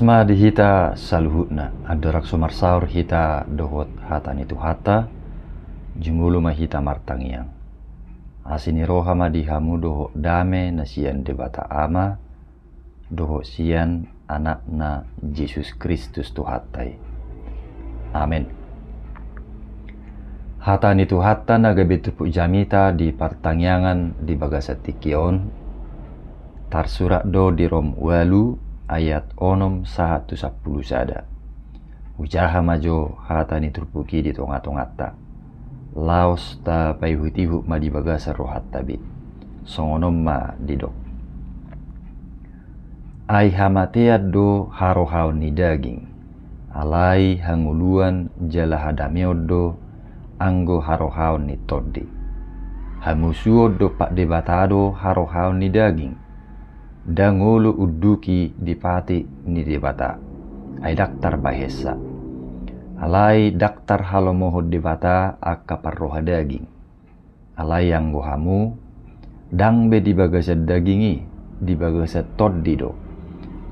Asma di hita saluhutna adorak sumarsaur hita dohot hatan itu hata jumulu mahita martangiang asini roha madihamu doho dame nasian debata ama doho sian anakna Yesus Kristus tuhatai. Amin. Hatan itu hata naga betupu jamita di pertangyangan di bagasati kion tarsurak do di rom walu ayat onom 110 sada. Ujaha majo hatani turpuki di tonga-tongata. Laos ta payhutihu ma di bagasa rohat tabi. Songonom ma didok. Ai hamateat do harohau ni daging. Alai hanguluan jala hadameodo anggo harohau ni todi. Hamusuo do pak debatado harohau ni daging. Dangolo uduki dipati ni debata ai daktar bahesa alai daktar halomoho debata akka parroha daging alai yang gohamu dangbe di bagasa dagingi di bagasa toddi do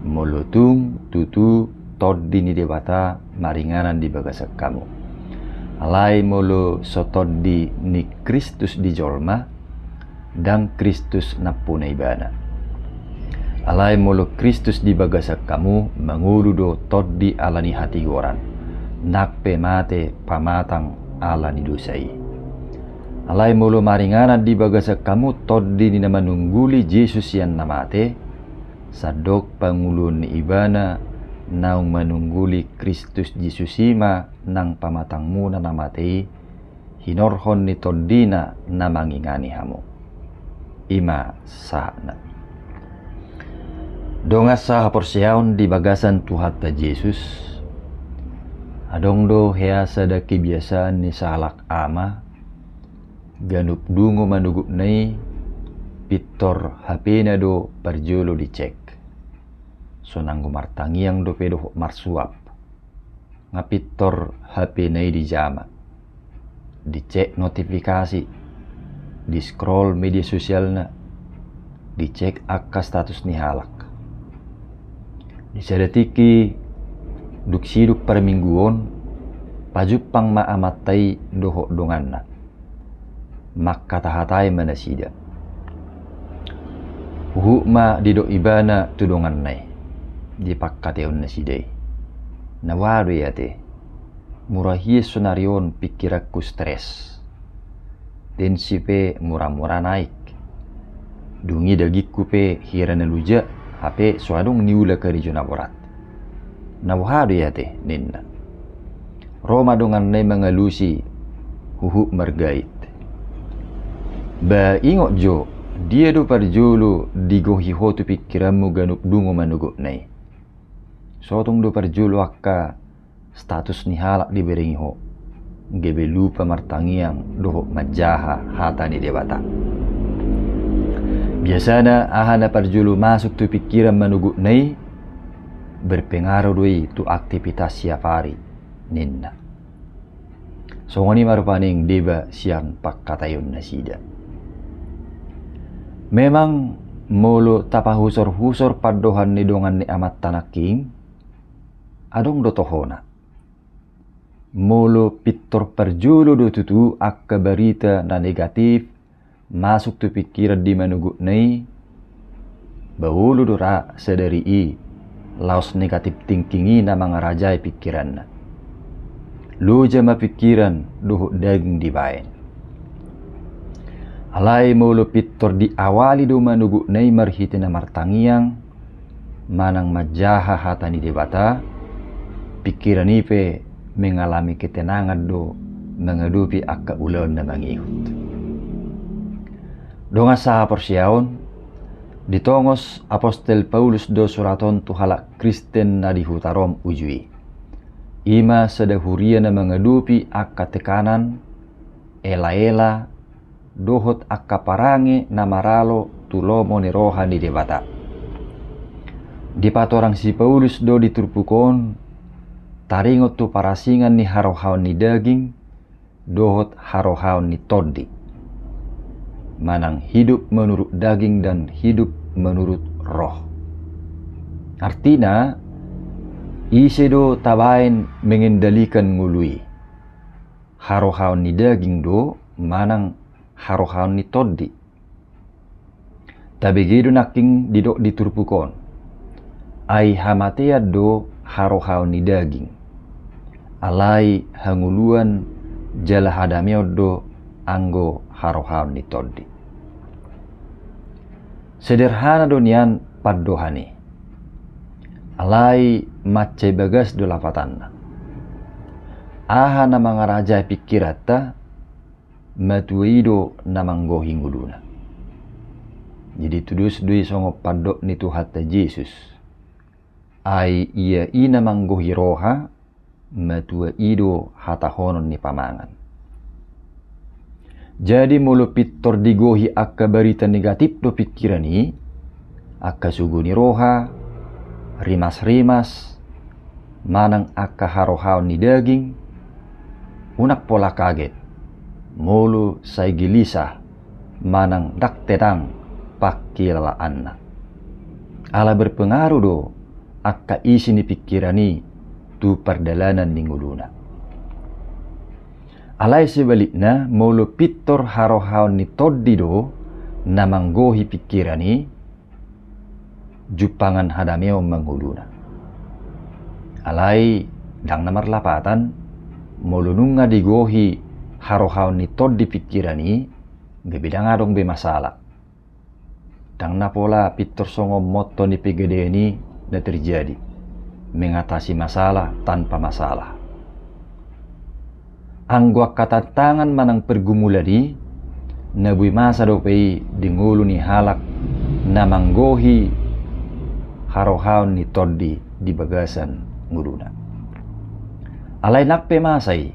molotung tutu toddi ni debata maringanan di bagasa kamu alai molo sotoddi ni Kristus di jolma dan Kristus napuna ibana alai molo Kristus di bagasak kamu mangulu do toddi alani hati goran nakpe mate pamatang alani dosai alai molo maringana di bagasak kamu toddi ni nama nungguli Yesus yang namate sadok pangulun ni ibana naung manungguli Kristus Yesus ima nang pamatangmu na namatei hinorhon ni toddina namangingani hamu ima sahna donga sah porsiaon di bagasan tuhata Yesus adong do heasa da kebiasaan ni salak ama ganup dungo manugup nai pitor HP na do parjolo dicek so nanggo martangiang do pedo marsuap ngapitor HP nai di jama dicek notifikasi di scroll media sosial na dicek akka status ni halak disadatiki duk siduk per mingguon pajupang maamatai doho donganna maka tahatai manasida ma dido ibana tudongan nai di pakkateon nasidai nawadu yate murahie sonarion pikirakku stres tensipe murah-murah naik dungi dagiku pe hirana luja HP suadong niula ke region aborat. Nawahadu ya teh ninna. Roma dongan nai mengalusi huhu margait. Ba ingok jo dia do parjolo digohi hotu pikiranmu ganuk dungo manuguk nai. Sotong do parjolo akka status ni halak diberingi ho. Gebe lupa martangiang doho majaha hata ni debata. Biasana ahana parjulu masuk tu pikiran manuguk nai berpengaruh doi tu aktivitas siap hari ninna. Songoni marupaning deba siang pakkatayon nasida. Memang molo tapahusor-husor padohan ni dongan ni amat tanaking adong do tohona. Molo pitor parjulu do tutu akka berita na negatif masuk tu pikiran di manuguk nai bahulu dora sadari i laos negatif thinkingi na mga rajai pikiran na lu jama pikiran duho daging dibayan alai mulu pitor di awali do manuguk nai marhiti na martangiang manang majaha hatani debata pikiran ipe mengalami ketenangan do mengadupi akka ulon na mangihut donga saha porsiaon ditongos Apostel Paulus do suraton tu halak Kristen na dihutarom ujui ima sedahuria na mengadupi akka tekanan ela-ela dohot akka parange na maralo tulomo ni roha ni debata di patorang si Paulus do diturpukon taringot tu parasingan ni harohaon ni daging dohot harohaon ni toddi manang hidup menurut daging dan hidup menurut roh. Artinya Ise do tabain mengendalikan ngului. Harohaun ni daging do manang harohaun ni toddi. Tabegido naking didok diturpukon. Ai hamatea do harohaun ni daging. Alai hanguluan jala hadameo do anggo harohaun ni toddi. Sederhana do nian paddohani. Alai macai bagas do lapatanna. Aha na mga raja pikirata matuido na manggohi nguluna. Jadi tudus dui songo padok ni Tuhan Yesus. Ai ia ina manggohi roha matuido hatahonon ni pamangan. Jadi mulu pitor digohi akka berita negatif do pikirani akka suguni roha rimas-rimas manang akka harohaun ni daging unak pola kaget mulu say gilisah manang daktedang pakilala anna ala berpengaruh do akka isi ni pikirani tu perdalanan ni nguluna. Alai sebaliknya mulu pitor harohaun ni toddi do namanggohi pikirani jupangan hadameo menghuluna. Alai dang namar lapatan molununga digohi harohaun ni toddi pikirani bebidang adong be masalah. Dang napola pitor songo moto ni pegede ni na terjadi mengatasi masalah tanpa masalah. Anggo katatangan manang pergumuladi nabui masa dopei dingulu ni halak namanggohi harohaun ni toddi di bagasan nguluna. Alai nakpe masai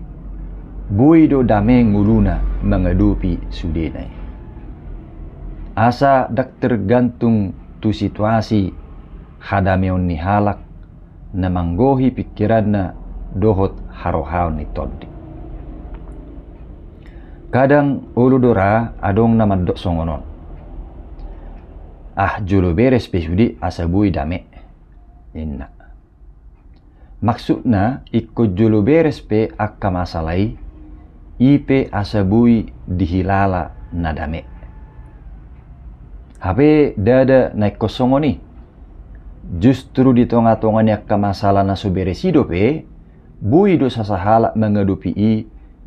bui do dame nguluna mengadupi sudenai. Asa dak tergantung tu situasi hadameon ni halak namanggohi pikiranna dohot harohaun ni toddi. Kadang ulu dora adong namadok songonon. Jolo beres pesudi asabui dame. Inna. Maksudna ikut jolo beres pe akka masalai ipe asabui dihilala nadame. Habe dada naik kosongoni. Justru di tonga-tongani akka masalah nasu beresido pe bui do sasahala mengadupi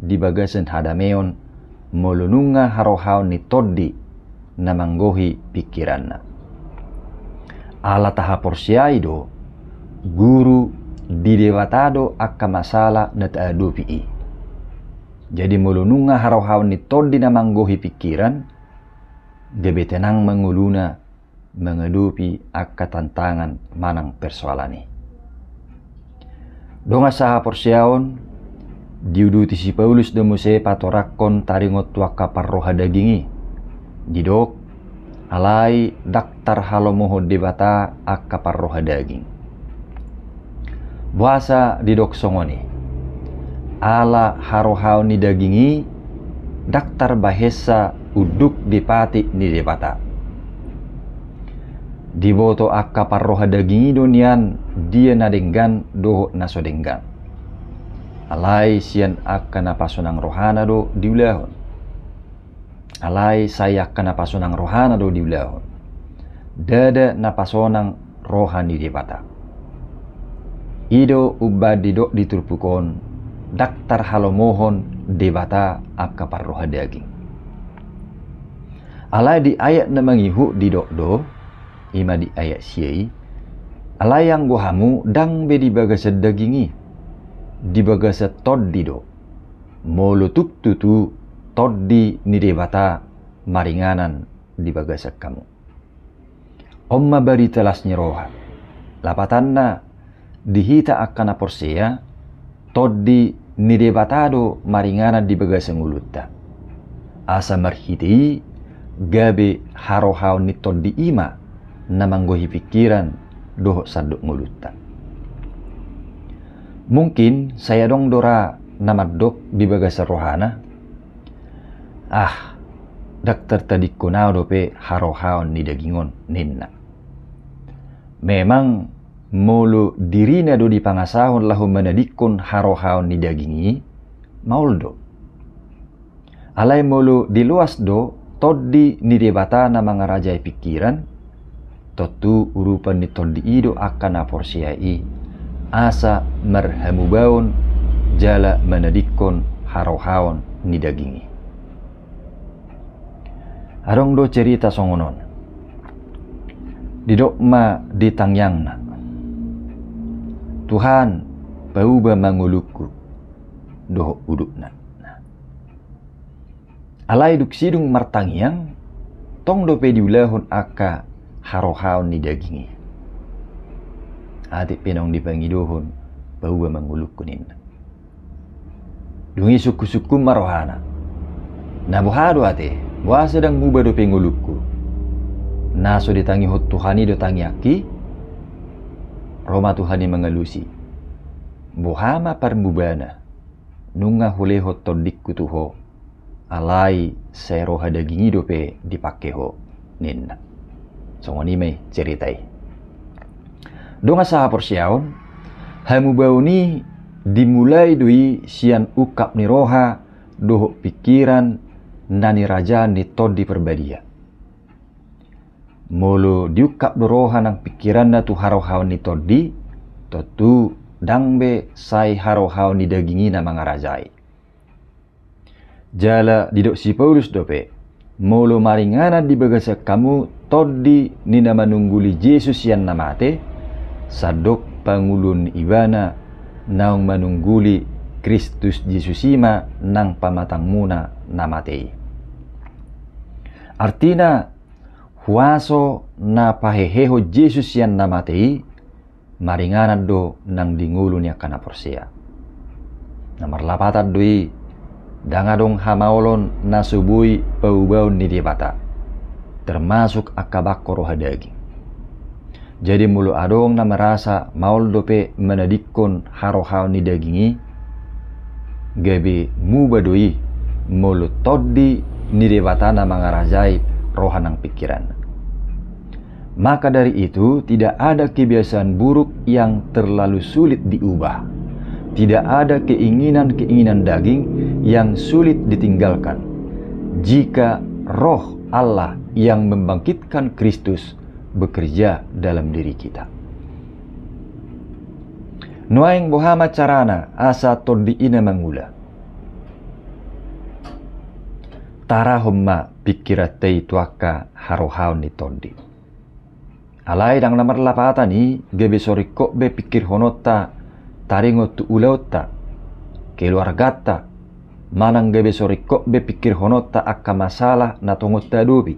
di bagasan hadameon molununga harohaun ni toddi namanggohi pikiranna. Ala taha porsiai do guru di dewatado akka masalah na taadupi. Jadi molununga harohaun ni toddi namanggohi pikiran gebe tenang menguluna mengadupi akka tantangan manang persoalani. Donga saha porsiaon diuduti si Paulus de muse patorakon taringot tuaka parroha dagingi. Didok alai daktar halomoho debata akka parroha daging. Buasa didok songoni. Ala harohau ni dagingi daktar bahesa uduk dipati ni debata. Diboto akka parroha dagingi donian dia nadenggan doho nasodenggan. Alai sian akan napasonang rohana do diulahon. Alai saya akan napasonang rohana do diulahon. Dada napasonang rohani debata. Ido ubadi do diturpukon daktar halomohon debata akka parroha daging. Alai di ayat namangihu di do ima di ayat siai. Alai yang gohamu dang be di bagasa dagingi. Di bagasa toddi do molutuk tutu toddi ni debata maringanan di bagasa kamu. Omma bari telasnya roha lapatanna dihita akan porsea toddi ni debatado maringanan di bagasa ngulutta. Asa marhiti gabe harohau ni toddi ima namanggohi pikiran doh saduk ngulutta. Mungkin saya dong dora namadok di bagasa rohana. Daktar tadi kunau dope harohaon ni dagingon ninna. Memang molo dirina do di pangasahon lahu menadikon harohaon ni dagingi mauldo. Alai molo di luas do toddi ni debatana mangarajai pikiran, totu urupan ni toddi ido akan aporsiai asa merhamubaun jala menadikon harohaon ni dagingi. Arong do cerita songonon. Didok ma ditangyangna. Tuhan pauba manguluku doh udukna. Alai duk sidung martangyang tong dope diulahon aka harohaon ni dagingi. Adik penong dipangidohon pauba manguluku ninna. Dungi suku-suku marohana. Nabuhado ate, buah sedang muba do penguluku. Naso ditangi hot Tuhani do tangi aki. Roma Tuhani mengelusi. Bohama parmubana. Nunga huleho todikku tuho. Alai seroha dagingi do pe dipakeho ninna. Songoni me ceritai. Donga saha porsiaon. Hamubauni dimulai dui sian ukap ni roha doho pikiran nani raja ni todi perbadia. Molo diukap do roha nang pikiran na tu harohaon ni todi, totu dangbe sai harohaon ni dagingi na mga rajai. Jala didok si Paulus dope, molo maringana di bagasa kamu todi ni na manungguli Jesus yan namate, sadok pangulun ibana naung manungguli Kristus Jesusima nang pamatang muna namatei. Artina huaso na paheheho Jesus yan namatei maringanan do nang dingulu niya kana porsia. Namarlapatan doi dangadong hamaolon na subui paubaon ni dibata termasuk akabako roha daging. Jadi mulu adong na merasa maul dope menadikon harohaon ni dagingi gabi mubadoi mulu toddi ni debatana mangarajai rohanang pikiran. Maka dari itu tidak ada kebiasaan buruk yang terlalu sulit diubah. Tidak ada keinginan-keinginan daging yang sulit ditinggalkan jika roh Allah yang membangkitkan Kristus bekerja dalam diri kita. Nuaing bohama carana asa todi ina mangula. Tara homma pikiratei tuaka harohaon ni todi. Alai dang namar lapata ni gebe soriko be pikir honota taringo tu ulauta keluargata manang gebe soriko be pikir honota akka masalah na tongota dobi.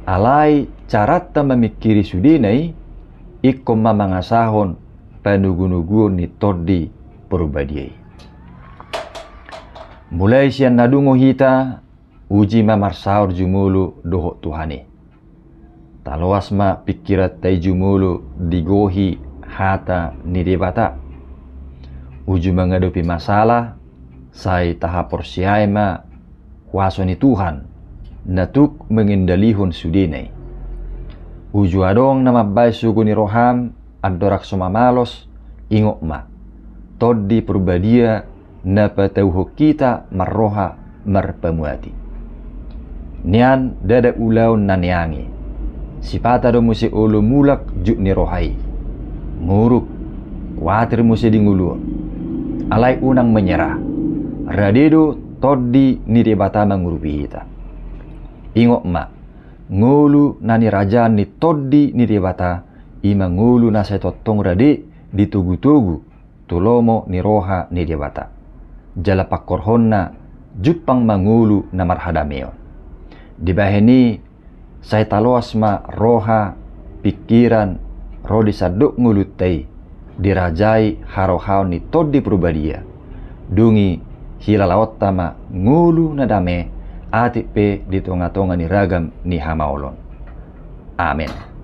Alai carata memikiri sudinai ikom mamangasahon panugu-nugu ni todi perbadiai. Mulai sian nadungo hita uji mamar saur jumulu doho Tuhani. Taloas ma pikirat tai jumulu digohi hata ni debata. Uju menghadapi masalah sai tahap porsiai ma kuasa ni Tuhan natuk mengendalihon sudinai. Uju adong nama bai suku ni roham adorak soma malos ingok ma todi perbadia napa tauho kita marroha marpamuati. Nian dada ulau naniangi sipata do musi ulu mulak juk ni rohai nguruk kuatir musi dingulun alai unang menyerah radedo todi ni debata mangurupi kita. Ingok ma ngulu nani raja ni todi ni debata ima ngulu na setotong rade ditugu-tugu tulomo ni roha ni debata jala pakorhonna jupang mangulu na marhadameon. Dibaheni saya taloas ma roha pikiran rodi saduk ngulutai dirajai harohaon ni todi perubadia dungi hilalawat tama ngulu nadame ati pe di tonga-tonga ni ragam ni hamaolon. Amin.